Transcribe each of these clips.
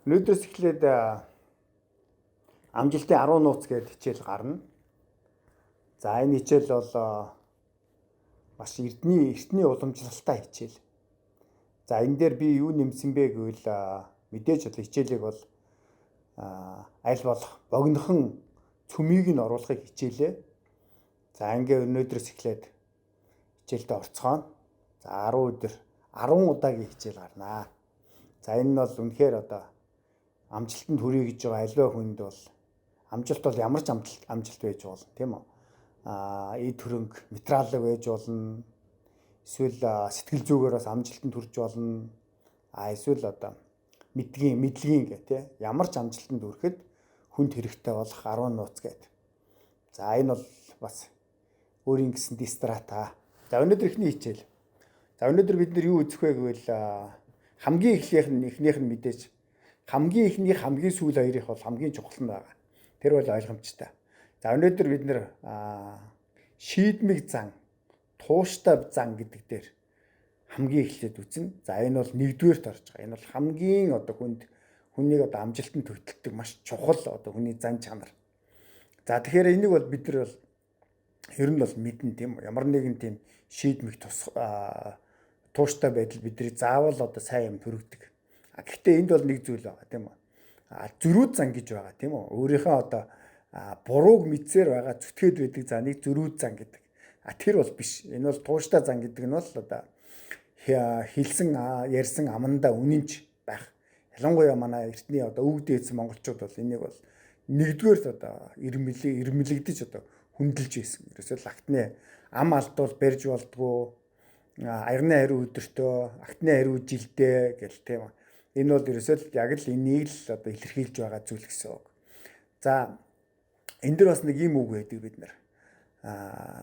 Өнөөдрөөс эхлээд амжилтын 10 нууц гэдэг хичээл гарна. За энэ хичээл бол маш эртний уламжлалтай хичээл. За энэ дээр би юу нэмсэн бэ гэвэл мэдээж бол хичээлийг бол аль болох богинохон цөмийг нь оруулахыг хичээлээ. За ингээ өнөөдрөөс эхлээд хичээлдээ орцгооно. За 10 өдөр 10 удаагийн хичээл гарнаа. За энэ нь бол үнэхээр амжилтанд хүрэх гэж байгаа аливаа хүнд бол амжилт бол ямар ч амжилт байж болно, тийм үү? Эд хөрөнгө материалыг байж болно. Эсвэл сэтгэл зүгээр бас амжилтанд хүрч болно. Эсвэл мэдлэгийн гэх тийм ямар ч амжилтанд хүрэхэд хүнд хэрэгтэй болох 10 нууц гэдэг. За энэ бол бас өөрийн гэсэн дистрата. За өнөөдөр ихний хичээл. За өнөөдөр бид нар юу үзэх вэ гэвэл хамгийн эхнийх нь мэдээж хамгийн ихний хамгийн сүүл хоёрыг бол хамгийн чухал нь байгаа. Тэр бол ойлгомжтой. За өнөөдөр бид нэр шийдмэг зан, тууштай зан гэдэг дээр хамгийн эхлээд үзнэ. За энэ бол нэгдүгээрт орж байгаа. Энэ бол хамгийн хүнийг амжилтанд хүртэлдэг маш чухал хүний зан чанар. За тэгэхээр энийг бол бид нар бол ер нь бол мэднэ, тийм үү? Ямар нэгэн тийм шийдмэг тууштай байдал бидний заавал сайн юм төрөгдөг. Гэхдээ энд бол нэг зүйл байгаа, тийм үү? Зөрүүд зан гэж байгаа, тийм үү? Өөрийнхөө бурууг мэдсээр байгаа зүтгээд байдаг заныг зөрүүд зан гэдэг. Тэр бол биш. Энэ бол тууштай зан гэдэг нь бол хэлсэн ярьсан амандаа үнэнч байх. Ялангуяа манай эртний өвөг дээдсэн монголчууд бол энийг бол нэгдүгээр ирмэлэгдэж хүндэлж байсан. Ерөөсөө лагтны ам алдвал барьж болдгоо, аягны хариу өдөртөө, актны хариу жилдээ гэл, тийм үү? Энэ бол ерөөсөө яг л энийг л илэрхийлж байгаа зүйл гэсэн үг. За энэ дэр бас нэг юм үг байдаг бид нар.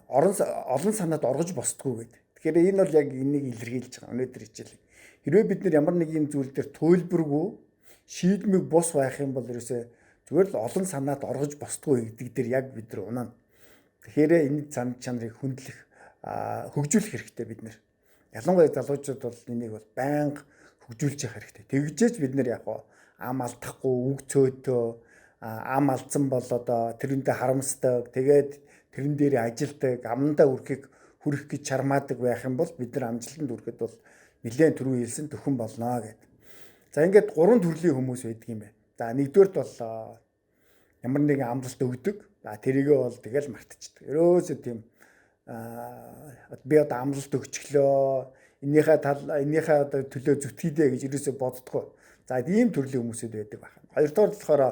Олон санаад оргож босдгоо гэдэг. Тэгэхээр энэ бол яг энийг илэрхийлж байгаа өнөөдөр хичээл. Хэрвээ бид нар ямар нэг юм зүйл дээр туйлбаргүй шийдмэг бус байх юм бол ерөөсөө зүгээр л олон санаад оргож босдгоо гэдэг дээр яг бид нар унана. Тэгэхээр энэ зан чанарыг хөндлөх, хөгжүүлэх хэрэгтэй бид нар. Ялангуяа залуучууд бол энийг бол байнга хөгжүүлж явах хэрэгтэй. Тэгжээж бид нар ам алдахгүй, үг цөөтөө, ам алдсан бол тэрэндээ харамсдаг, тэгээд тэрэн дээр ажилдаг, амандаа хүрэх гэж чармаадаг байх юм бол бид нар амжилтанд хүрэхэд бол нэлээд түрүү хэлсэн төхөн болно гэдэг. За ингээд 3 төрлийн хүмүүс байдаг юм байна. За нэгдүгээрт бол ямар нэгэн амлалт өгдөг. Тэрийгээ бол тэгэл мартчихдаг. Ерөөсөө тийм би амлалт өгчлөө, энийхээ төлөө зүтгэдэ гэж ерөөсөө боддгоо. За ийм төрлийн хүмүүсүүд байдаг байна. Хоёрдугаар болохоор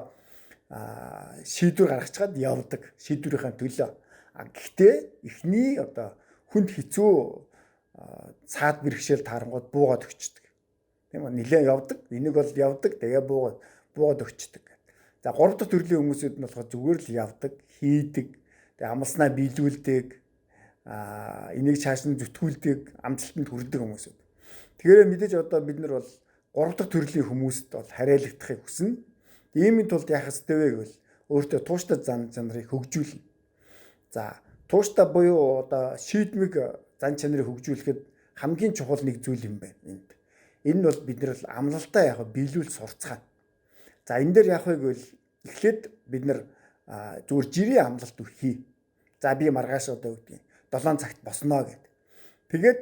шийдвэр гаргацгаад явдаг. Шийдвэрийн төлөө. Гэхдээ эхний хүнд хэцүү цаад бэрхшээл таарангууд буугаад өгчдөг. Тийм үү? Нилээн явдаг. Энийг бол явдаг. Тэгээ буугаад өгчдөг. За 3 дахь төрлийн хүмүүсүүд нь болохоор зүгээр л явдаг, хийдэг. Тэгээ амлснаа биелүүлдэг. Энийг цааш нь зүтгүүлдэг, амжилтанд хүрдэг хүмүүсүүд. Тэгэхээр мэдээж бид нар бол 3 дахь төрлийн хүмүүст бол хариалагдахыг хүснэ. Иймийн тулд яах ёстой вэ гэвэл өөртөө тууштай зан чанарыг хөгжүүлнэ. За тууштай буюу шийдмэг зан чанарыг хөгжүүлэхэд хамгийн чухал нэг зүйл юм байна энд. Энэ нь бол бид нар амлалтаа биелүүл сурцгаана. За энэ дээр яах вэ гэвэл эхлээд бид нар зүгээр жирийн амлалт хий. За би маргааш үгдгийн 7 цагт босноо гэдэг. Тэгээд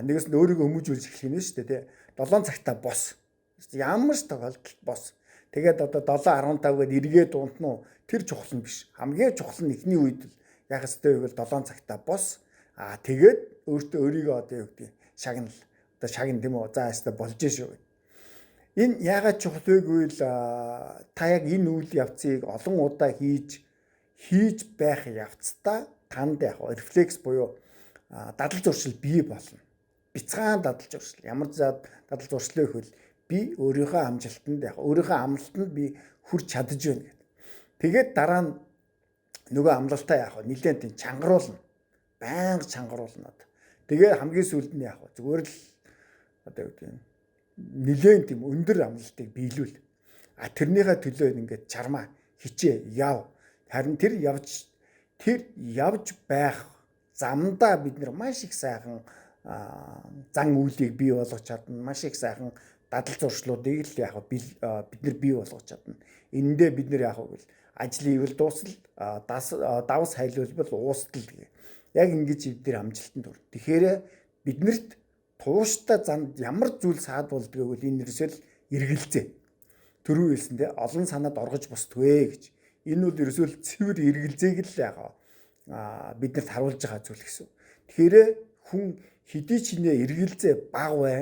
нэгээс нь өөрийгөө хүмүүжүүлж эхлэх юм шүү дээ, тий. 7 цагтаа бос. Ямар ч тохиолдолд бос. Тэгээд 7:15 гээд эргээд унтна уу? Тэр чухал нь биш. Хамгийн чухал нь эхний үед л яг хэвээр бол 7 цагтаа бос. Тэгээд өөрийгөө үгдгийн шагнал. Шагна тийм үү? За хэвээр болж шүү. Энэ яагаад чухал вэ гэвэл та яг энэ үйл явцыг олон удаа хийж байх явцдаа танд рефлекс буюу дадал зуршил бий болно. Бяцхан дадал зуршил. Ямар дадал зуршил вэ гэвэл би өөрийнхөө амжилтанд өөрийнхөө амлалтанд би хүрч чадж байна гэдэг. Тэгээд дараа нь нөгөө амлалтаа нэлээд тийм чангаруулна. Байнга чангаруулна. Тэгээд хамгийн сүүлд нь зүгээр л үгдгийн нэлээд тийм өндөр амлалтыг биелүүл. Тэрнийхээ төлөө ингээд чармаа хичээ яв. Харин тэр явж байх замдаа бид нар маш их сайхан зан үйлийг бий болгож чадна. Маш их сайхан дадал зуршлуудыг л яг бид нар бий болгож чадна. Энэндээ бид нар яг бол ажлын ивэл дуусал давс хайлуулбал уустал гэх. Яг ингэж бид нар амжилтанд хүрнэ. Тэгэхээр биднэрт тууштай занд ямар зүйл саад болдгийг бол энэ ерөөсөө л эргэлзээ. Түрүү хэлсэндээ олон санаад оргож босдгүй гэж. Энэ бол ерөөсөө л цэвэр эргэлзээг л яг биднэрт харуулж байгаа зүйл гэсэн. Тэгэхээр хүн хэдий ч нэ эргэлзээ баг бай,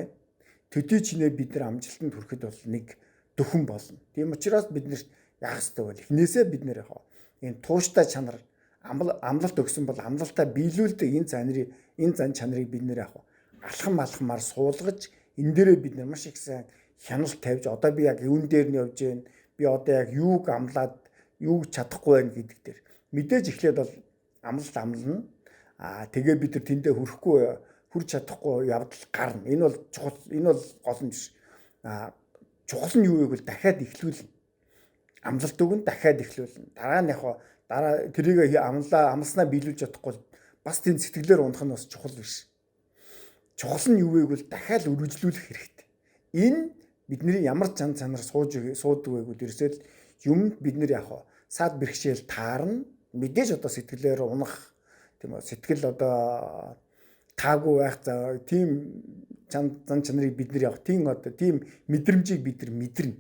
төдий ч нэ бид нар амжилтанд хүрэхэд бол нэг дөхөн болно. Тийм учраас бид нар яах ёстой бол эхнээсээ бид нэр энэ тууштай чанар амлалт өгсөн бол амлалтаа биелүүлдэг энэ зан чанарыг бид нэр алхамаар суулгаж энэ дээрээ бид нар маш их сайн хяналт тавьж одоо би яг юун дээр нь явж байна, би одоо яг юуг амлаад юуг чадахгүй байна гэдэг дээр мэдээж эхлээд бол амлалт амлна. Тэгээ бид нар тэндээ хүрч чадахгүй явдал гарна. Энэ бол чухал, энэ бол гол нь биш. Чухал нь юу вэ гэвэл дахиад эхлүүлнэ. Амлалт өгнө, дахиад эхлүүлнэ. Дараа нь дараа тэрийг амлснаа биелүүлж чадахгүй бас тийм сэтгэлээр унах нь бас чухал биш. Чухал нь юу вэ гэвэл дахиад үргэлжлүүлэх хэрэгтэй. Энэ бидний ямар зан чанар суудаг вэ гэвэл ерөөсөө юм бид нар саад бэрхшээл таарна. Мэдээж одоо сэтгэлээр унах тийм үү, сэтгэл одоо таагүй байх за тийм зан чанарыг бид нар тийм мэдрэмжийг бид нар мэдэрнэ.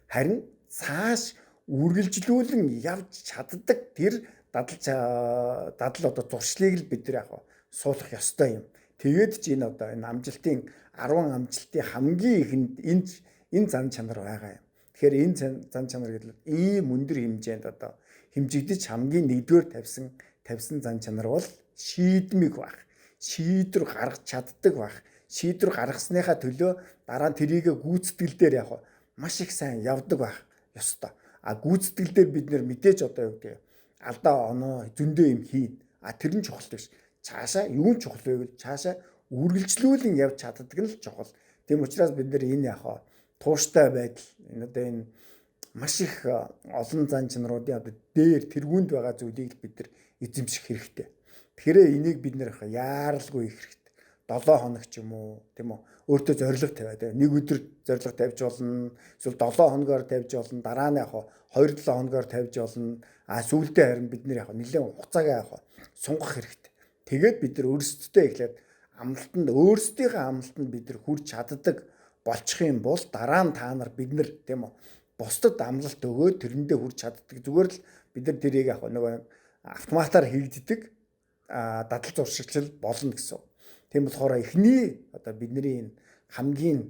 Харин цааш үргэлжлүүлэн явж чаддаг тэр дадал одоо зуршлыг л бид нар суулгах ёстой юм. Тэгээд ч энэ амжилтын 10 амжилтын хамгийн ихэнд энэ зан чанар байгаа юм. Тэгэхээр энэ зан чанар гэдэг нь ийм өндөр хэмжээнд одоо хэмжигдэж хамгийн нэгдүгээр тавьсан зан чанар бол шийдмэг байх. Шийдвэр гаргаж чаддаг байх. Шийдвэр гаргасныхаа төлөө дараа нь тэрийг гүйцэтгэл дээр маш их сайн явдаг байх ёстой. Гүйцэтгэл дээр бид нэр мэдээж одоо юу гэдэг алдаа оноо зөндөө юм хийн. Тэр нь чухал биш. Цаашаа юу чухал вэ гэвэл цаашаа үргэлжлүүлэн явж чаддаг нь л чухал. Тийм учраас бид нар энэ тууштай байдал энэ маш их олон зан чанаруудын дээр тэргүүнд байгаа зүйлийг бид нар эзэмших хэрэгтэй. Тэгэхээр энийг бид нэр яаралгүй их хэрэгтэй. 7 хоног ч юм уу, тийм үү? Өөртөө зорилго тавиад нэг өдөр зорилго тавьж болно. Эсвэл 7 хоногоор тавьж болно. Дараа нь 2-7 хоногоор тавьж болно. Сүүлдээ харин бид нэр нэлээд хугацаагаа сунгах хэрэгтэй. Тэгээд бид нар өөрсдөө эхлээд өөрсдийнхээ амлалтанд бид нар хүрч чаддаг болчих юм бол дараа нь та нар бид нар тийм үү бусдад амлалт өгөөд тэрэндээ хүрч чаддаг. Зүгээр л бид нар тэрийг нөгөө автоматар хийгддэг дадал зуршигчл болно гэсэн. Тийм болохоор эхний бидний энэ хамгийн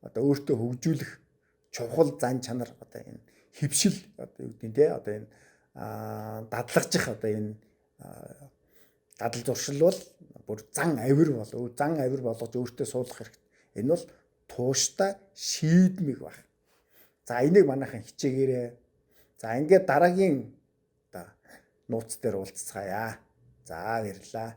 өөртөө хөгжүүлэх чухал зан чанар энэ хөвшил юу гэдэг те энэ дадлагжих энэ дадал зуршил бол бүр зан авир болгож өөртөө суулгах хэрэгтэй. Энэ бол тууштай шийдмэг байх. За энийг манайхан хичээгээрээ. За ингээд дараагийн нууц дээр уулзцаая. За баярлалаа.